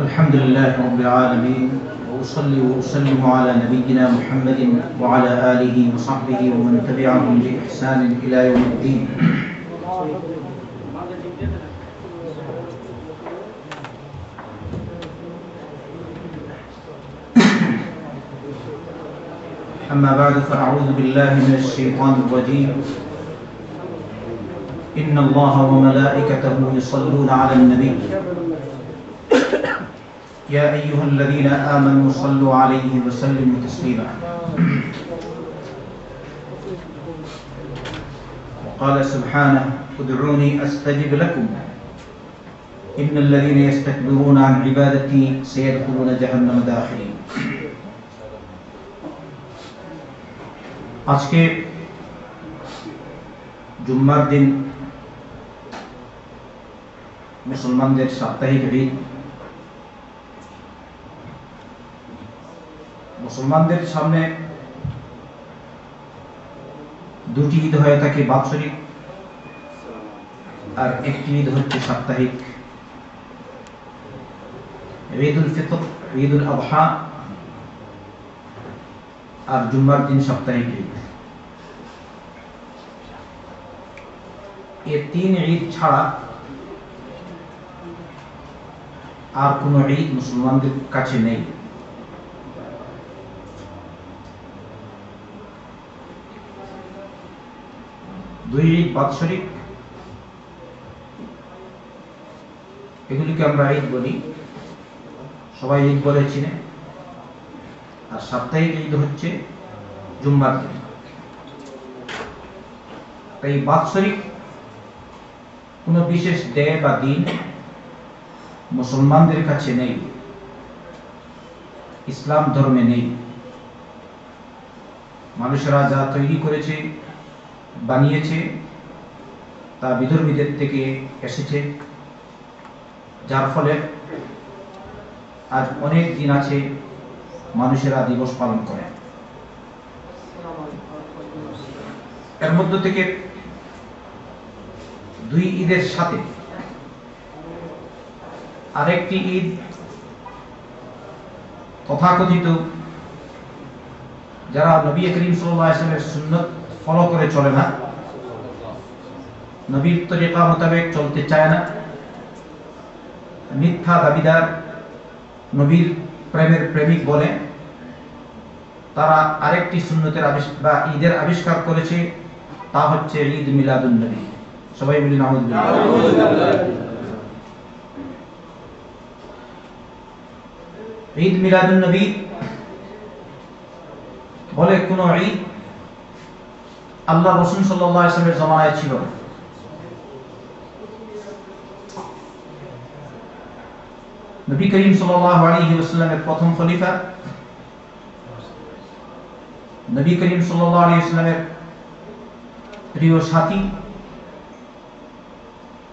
الحمد لله رب العالمين وأصلي وأسلم على نبينا محمد وعلى آله وصحبه ومن تبعهم بإحسان إلى يوم الدين. أما بعد فأعوذ بالله من الشيطان الرجيم. إن الله وملائكته يصلون على النبي يا أيها الذين آمنوا صلوا عليه وسلموا تسليما. وقال سبحانه ادعوني أستجب لكم إن الذين يستكبرون عن عبادتي سيدخلون جهنم داخلين. আজকে জুম্মার দিন মুসলমানদের সাপ্তাহিক ঈদ। মুসলমানদের সামনে দুটি ঈদ হয়ে থাকে, বাৎসরিক, আর একটি ঈদ হচ্ছে সাপ্তাহিক। ঈদুল ফিতর, ঈদুল আযহা আর জুম্মার দিন সাপ্তাহিক ঈদ। এই তিন ঈদ ছাড়া আর কোন ঈদ মুসলমানদের কাছে নেই। দুই ঈদ বাৎসরিক, এগুলিকে আমরা ঈদ বলি, সবাই ঈদ বলে চিনে। আর সাপ্তাহিক ঈদ হচ্ছে জুম্মার দিন। তাই বাৎসরিক কোন বিশেষ ডে বা দিন মুসলমানদের কাছে নেই, ইসলাম ধর্মে নেই। মানুষেরা যা তৈরি করেছে, বানিয়েছে, তা বিধর্মীদের থেকে এসেছে, যার ফলে আজ অনেক দিন আছে মানুষেরা দিবস পালন করে। এর মধ্য থেকে দুই ঈদের সাথে আরেকটি ঈদ তথাকথিত যারা নবী করিম সাল্লাল্লাহু আলাইহি ওয়াসাল্লামের সুন্নাত ফলো করে চলে না, নবীর তরিকা মোতাবেক চলতে চায় না, মিথ্যা দাবিদার, নবীর প্রেমের প্রেমিক বলে, তারা আরেকটি সুন্নতের বা ঈদের আবিষ্কার করেছে, তা হচ্ছে ঈদ মিলাদুন নবী। সবাই বলি নাউযুবিল্লাহ। ঈদ মিলাদুন নবী বলে কোন ঈদ আল্লাহ রাসূল সাল্লাল্লাহু আলাইহি ওয়াসাল্লামের জামানায় ছিল। নবী করিম সাল্লাল্লাহু আলাইহি ওয়াসাল্লামের প্রথম খলিফা, নবী করিম সাল্লাল্লাহু আলাইহি ওয়াসাল্লামের প্রিয় সাথী,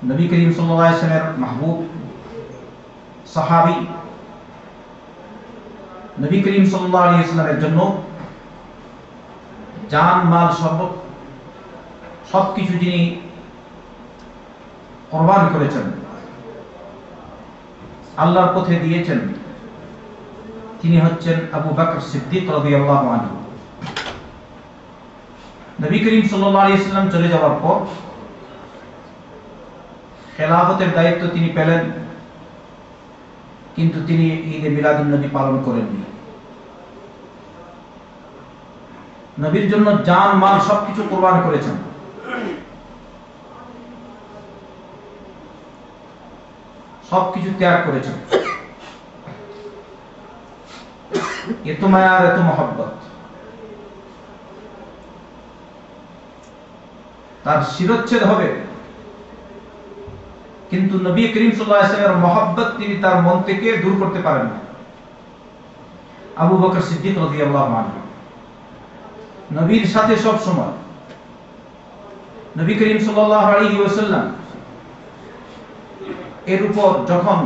নবী করিম সাল্লাল্লাহু আলাইহি ওয়াসাল্লামের মাহবুব সাহাবী, নবী করিম সাল্লাল্লাহু আলাইহি ওয়াসাল্লামের জন্য জান মাল সবকিছু যিনি কুরবান করেছেন, আল্লাহর পথে দিয়েছেন, তিনি হচ্ছেন আবু বকর সিদ্দিক রাদিয়াল্লাহু আনহু। নবী করিম সাল্লাল্লাহু আলাইহি ওয়াসাল্লাম চলে যাওয়ার পর খেলাফতের দায়িত্ব তিনি পেলেন, কিন্তু তিনি ঈদে মিলাদুন নবী পালন করেননি। নবীর জন্য জান মাল সবকিছু কুরবান করেছেন। সবকিছু ত্যাগ করেছেন। এত মায়া আর এত মহব্বত, তার শিরচ্ছেদ হবে, কিন্তু নবী করিম সাল্লাল্লাহু আলাইহি ওয়াসাল্লামের মহব্বত তিনি তার মন থেকে দূর করতে পারেন না। আবু বকর সিদ্দিক রাদিয়াল্লাহু আনহু নবীর সাথে সব সময়, নবী করিম সাল্লাল্লাহু আলাইহি ওয়াসাল্লাম এর উপর যখন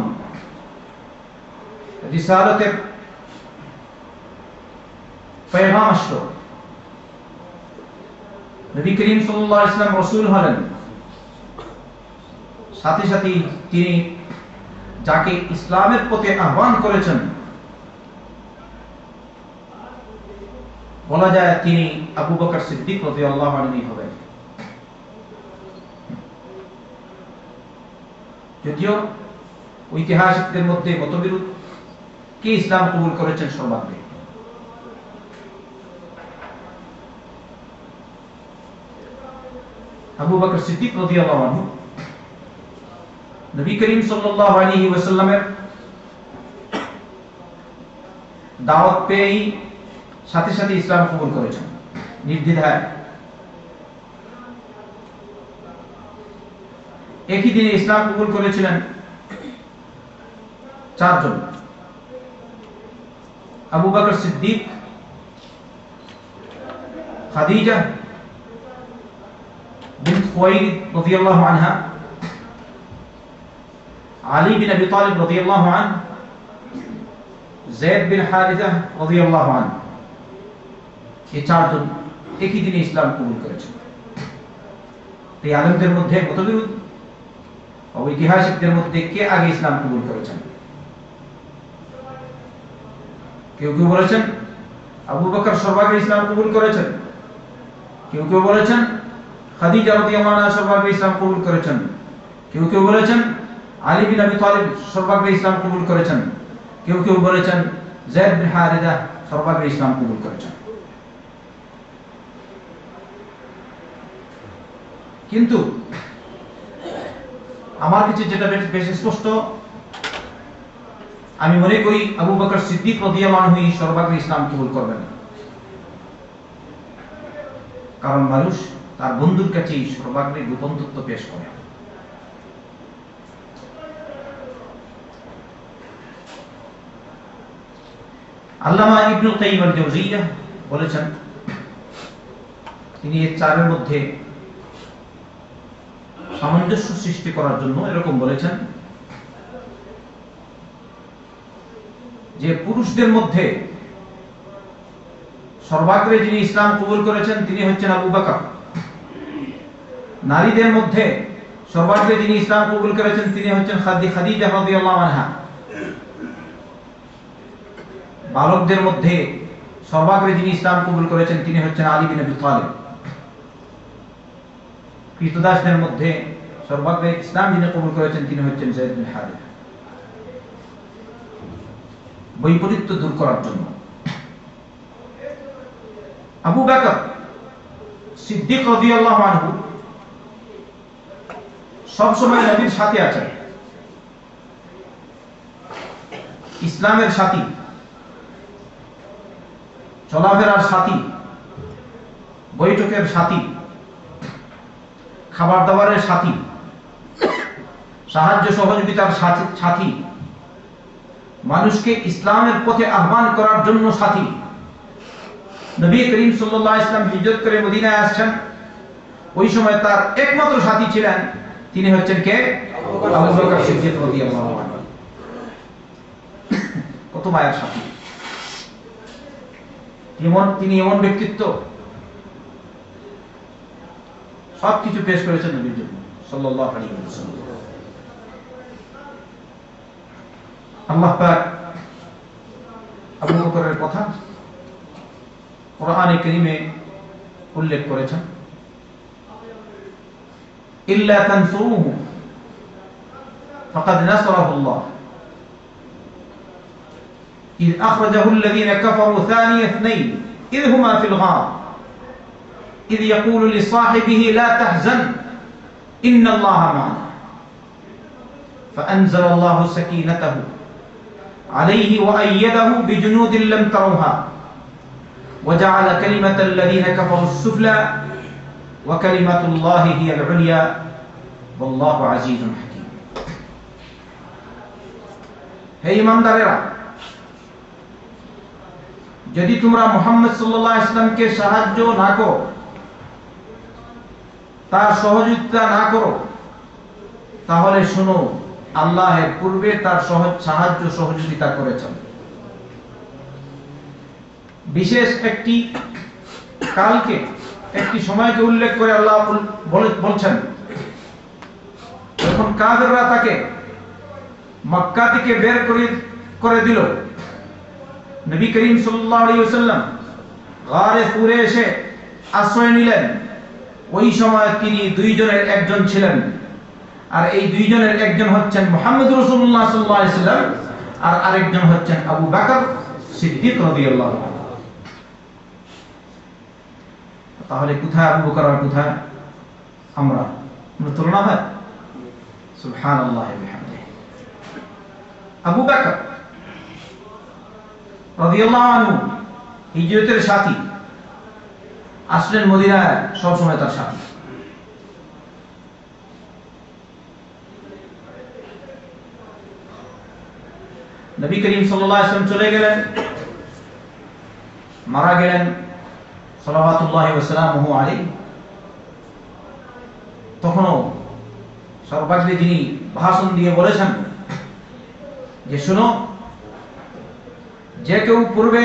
রিসালাতের পেগাম আসলো, নবী করিম সাল্লাল্লাহু আলাইহি ওয়াসাল্লাম রাসূল হলেন, সাথে সাথে তিনি যাকে ইসলামের পথে আহ্বান করেছেন, বলা যায় তিনি আবু বকর সিদ্দিক রাদিয়াল্লাহু আনহু হবেন। যদিও ঐতিহাসিকদের মধ্যে মতবিরোধ, কে ইসলাম কবুল করেছেন সর্বাগ্রে। আবু বকর সিদ্দিক রাদিয়াল্লাহু আনহু নবী করিম সাল্লাল্লাহু আলাইহি ওয়াসাল্লামের দাওয়াত পেয়ে সাথে সাথে ইসলাম কবুল করেছেন নির্দ্বিধায়। একই দিনে ইসলাম কবুল করেছিলেন চারজন: আবু বকর সিদ্দিক, খাদিজা বিনত খুয়াইলিদ রাদিয়াল্লাহু আনহা, আলী বিন আবি তালিব রাদিয়াল্লাহু আনহু, যায়েদ বিন হারিসা রাদিয়াল্লাহু আনহু। এই চারজন একই দিনে ইসলাম কবুল করেছেন। এই আলেমদের মধ্যে মতবিরোধ, ঐতিহাসিকদের মধ্যে কে আগে ইসলাম কবুল করেছেন। কেউ কেউ বলেছেন আবু বকর সর্বাগ্রে ইসলাম কবুল করেছেন, কেউ কেউ বলেছেন খাদিজা রাদিয়াল্লাহু আনহা সর্বাগ্রে ইসলাম কবুল করেছেন, কেউ কেউ বলেছেন আলী বিন আবি তালিব সর্বাগ্রে ইসলাম কবুল করেছেন, কেউ কেউ বলেছেন যায়েদ বিন হারিসা সর্বাগ্রে ইসলাম কবুল করেছেন। কিন্তু আমার কাছে যেটা বেশ স্পষ্ট, আমি মনে করি আবু বকর সিদ্দিক রাদিয়াল্লাহু আনহু সর্বাগ্রে ইসলাম কবুল করবেন। কারণ মানুষ তার বন্ধুর কাছে সর্বাগ্রে গোপন তথ্য পেশ করে। আল্লামা ইবনুল কাইয়িম আল-জাওজিয়্যা বলেছেন, তিনি এই চারের মধ্যে সামঞ্জস্য সৃষ্টি করার জন্য এরকম বলেছেন যে পুরুষদের মধ্যে সর্বাগ্রে যিনি ইসলাম কবুল করেছেন তিনি হচ্ছেন আবু বকর। নারীদের মধ্যে সর্বাগ্রে যিনি ইসলাম কবুল করেছেন তিনি হচ্ছেন খাদিজা রাদিয়াল্লাহু আনহা। বালকদের মধ্যে সর্বাগ্রে যিনি ইসলাম কবুল করেছেন তিনি হচ্ছেন আলী বিন আবি তালিব। কৃতদাসদের মধ্যে সর্বাগ্রে ইসলাম যিনি কবুল করেছেন তিনি হচ্ছেন যায়েদ বিন হারিসা। বৈপরীত্য দূর করার জন্য আবু বকর সিদ্দিক রাদিয়াল্লাহু আনহু সব সময় নবীর সাথে আছেন, ইসলামের সাথী, চলাফেরার সাথী, বৈঠকের সাথী, খাবার দাবারের সাথী, সাহায্য সহযোগিতার সাথী, মানুষকে ইসলামের পথে আহ্বান করার জন্য সাথী। নবী করিম সাল্লাল্লাহু আলাইহি ওয়াসাল্লাম হিজরত করে মদিনায় আসছেন, ওই সময় তার একমাত্র সাথী ছিলেন, তিনি হচ্ছেন কে? আবু বকর সিদ্দিক রাদিয়াল্লাহু আনহু। কত মায়ের সাথী! তিনি এমন ব্যক্তিত্ব, সবকিছু পেশ করেছেন নবীর জন্য সাল্লাল্লাহু আলাইহি ওয়াসাল্লাম। আল্লাহ পাক আবু বকরের কথা কোরআনে কারীমে উল্লেখ করেছেন, ইল্লা তানসুরুহু ফাকাদ নাসারাহুল্লাহ إذ أخرجه الذين كفروا ثاني اثنين إذ هما في الغار إذ يقول لصاحبه لا تحزن إن الله معنا فأنزل الله سكينته عليه وأيده بجنود لم تروها وجعل كلمة الذين كفروا السفلى وكلمة الله هي العليا والله عزيز حكيم. হে ইমানদারেরা, যদি তোমরা মুহাম্মদ সাল্লাল্লাহু আলাইহি ওয়াসাল্লামকে সাহায্য না করো, তার সহযোগিতা না করো, তাহলে শোনো আল্লাহের পূর্বে তার সাহায্য সহযোগিতা করেছেন। বিশেষ একটি কালকে, একটি সময়কে উল্লেখ করে আল্লাহ বলছেন, যখন কাফেররা তাকে মক্কা থেকে বের করে দিল, নবী করিম সাল্লাল্লাহু আলাইহি ওয়াসাল্লাম গারে তুরে এসে আশ্রয় নিলেন। ওই সময় তিনি দুইজনের একজন ছিলেন, আর এই দুইজনের একজন হচ্ছেন মুহাম্মদ রাসূলুল্লাহ সাল্লাল্লাহু আলাইহি ওয়াসাল্লাম, আর আরেকজন হচ্ছেন আবু বকর সিদ্দিক রাদিয়াল্লাহু আনহু। তাহলে কোথায় আবু বকর আর কোথায় আমরা তুলনা হয়? সুবহানাল্লাহ ওয়া বিহামদিহি। আবু বকর রাদিয়াল্লাহু আনহু হিজরতের সাথী, আসলেন মদিনায় সব সময় তার সাথী। নবী করিম সাল্লাল্লাহু আলাইহি ওয়াসাল্লাম চলে গেলেন, মারা গেলেন সাল্লাল্লাহু ওয়াসাল্লামু আলাইহি। তখনও সর্বাগ্রে যিনি ভাষণ দিয়ে বলেছেন যে শুনো, যে কেউ পূর্বে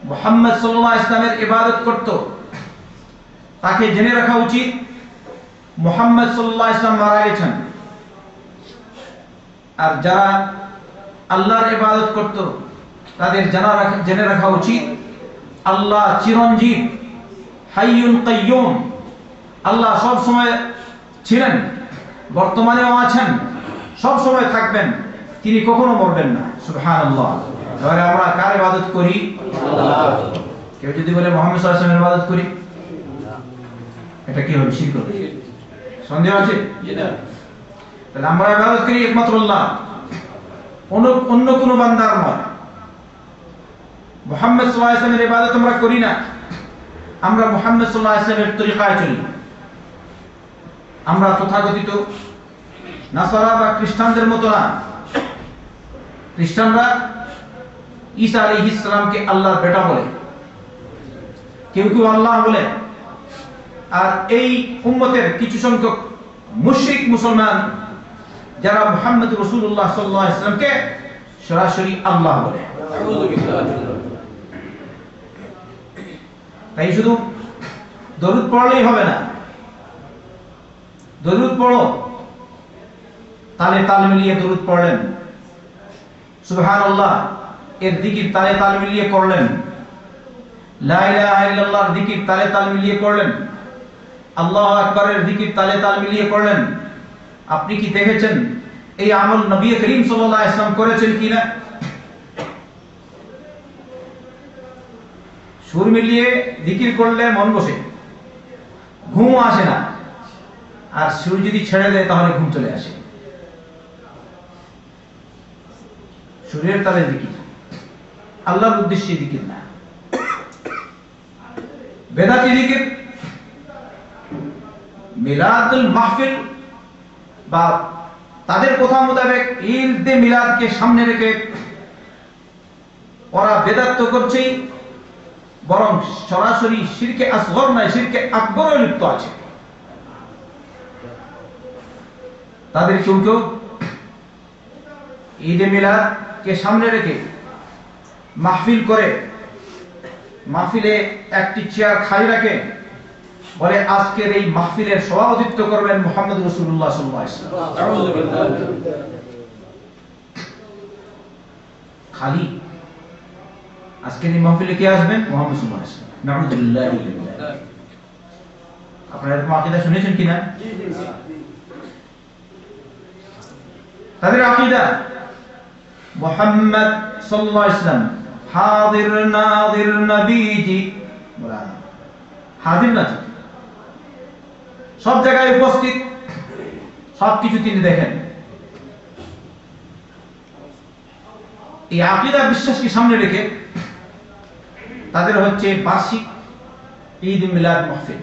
মুহাম্মদ সাল্লাল্লাহু আলাইহি ওয়াসাল্লামের ইবাদত করত, তাকে জেনে রাখা উচিত মুহাম্মদ সাল্লাল্লাহু আলাইহি ওয়াসাল্লাম মারা গেছেন। আর যারা আল্লাহর ইবাদত করত, তাদের জেনে রাখা উচিত আল্লাহ চিরঞ্জীব, হাইয়ুন কাইয়ুম। আল্লাহ সব সময় ছিলেন, বর্তমানেও আছেন, সব সময় থাকবেন, তিনি কখনো মরবেন না। সুবহানাল্লাহ। তাহলে আমরা কার ইবাদত করি? আল্লাহ। কেউ যদি বলে মুহাম্মদ সাল্লাল্লাহু আলাইহি ওয়াসাল্লামের ইবাদত করি, এটা কি হবে? শিরক হবে। সন্দেহ আছে? তাহলে আমরা ইবাদত করি একমাত্র আল্লাহ, অন্য কোন বান্দার নয়। মুহাম্মদ সাল্লাল্লাহু আলাইহি ওয়াসাল্লামের ইবাদত আমরা করি না, আমরা মুহাম্মদ সাল্লাল্লাহু আলাইহি ওয়াসাল্লামের তরিকায় চলি। আমরা তথাকথিত নাসারা বা খ্রিস্টানদের মতো না। খ্রিস্টানরা ঈসা আলাইহিস সালামকে আল্লাহর বেটা বলে, কেউ কেউ আল্লাহ বলে। আর এই উম্মতের কিছু সংখ্যক মুশরিক মুসলমান যারা মুহাম্মদ রাসূলুল্লাহ সাল্লাল্লাহু আলাইহি ওয়াসাল্লামকে সরাসরি আল্লাহ বলে। তাই শুধু দরুদ পড়লেই হবে না। দরুদ পড়ো, তালে তাল মিলিয়ে দরুদ পড়লেন, সুবহানাল্লাহ এর জিকির তালে তাল মিলিয়ে করলেন, লা ইলাহা ইল্লাল্লাহর জিকির তালে তাল মিলিয়ে করলেন, আল্লাহু আকবারের জিকির তালে তাল মিলিয়ে করলেন। আপনি কি দেখেছেন এই আমল নবী করিম সাল্লাল্লাহু আলাইহি ওয়াসাল্লাম করেছেন কিনা? সুর মিলিয়ে জিকির করলে মন বসে, ঘুম আসে না। আর সুর যদি ছেড়ে দেয় তাহলে ঘুম চলে আসে। সুরের তালে জিকির, আল্লাহর উদ্দেশ্যে জিকির না। বেদাতি জিকির, মিলাদুল মাহফিল বা তাদের কথা মোতাবেক ঈদে মিলাদকে সামনে রেখে ওরা বেদাত তো করছেই, বরং সরাসরি শিরকে আসগর নয়, শিরকে আকবরও লিপ্ত আছে। তাদের কেউ কেউ ঈদে মিলাদকে সামনে রেখে মাহফিল করে, মাহফিলে একটি চেয়ার খালি রাখে, বলে আজকের এই মাহফিলের সভাপতিত্ব করবেন মুহাম্মদ রাসূলুল্লাহ সাল্লাল্লাহু আলাইহি ওয়াসাল্লাম। খালি আজকের এই মাহফিলে কে আসবেন? মুহাম্মদ সাল্লাল্লাহু আলাইহি ওয়াসাল্লাম। নাউযুবিল্লাহ। আপনারা এরকম আকীদা শুনেছেন কিনা? তাদের আকীদা মুহাম্মদ সাল্লাল্লাহু আলাইহি ওয়াসাল্লাম হাজির নাজির নবীজি, বলা হাজির নাজির, সব জায়গায় উপস্থিত, সবকিছু তিনি দেখেন। এই আকীদা বিশ্বাসকে সামনে রেখে তাদের হচ্ছে বার্ষিক ঈদ মিলাদ মাহফিল।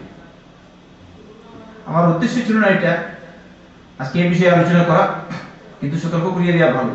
আমার উদ্দেশ্য ছিল না এটা আজকে এই বিষয়ে আলোচনা করা, কিন্তু সতর্ক করিয়ে দেওয়া ভালো।